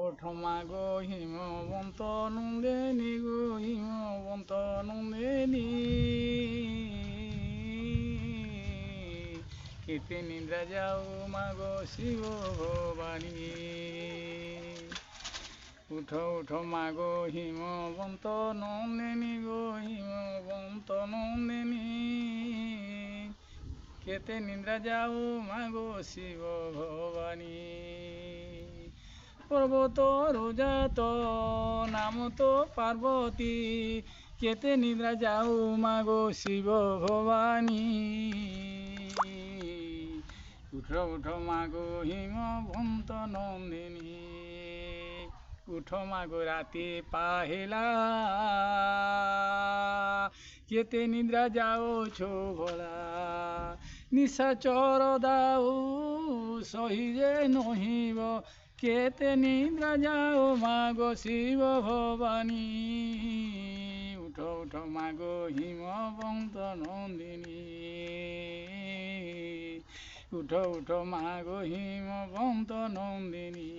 ওঠো মাগো হিমবন্ত নন্দিনী গো হিমবন্ত নন্দিনী কেতে নিদ্রা যাও মাগো শিব ভবানী উঠো উঠো মাগো হিমবন্ত নন্দিনী গো হিমবন্ত নন্দিনী কেতে নিদ্রা যাও মাগো শিব ভবানী পর্বত রোজাত নাম তো পার্বতী কেতে নিদ্রা যাও মাগো শিব ভবানী উঠো উঠো মাগো হিমবন্ত নন্দিনী উঠো মাগো রাতে পাহেলা কেতে নিদ্রা যাও ছো ভোলা নিশাচর দাও সহিরে নহিব কেতে নিদ্রা যাও মাগো শিব ভবানী উঠো উঠো মাগো হিমবন্ত নন্দিনী উঠো উঠো মাগো হিমবন্ত নন্দিনী।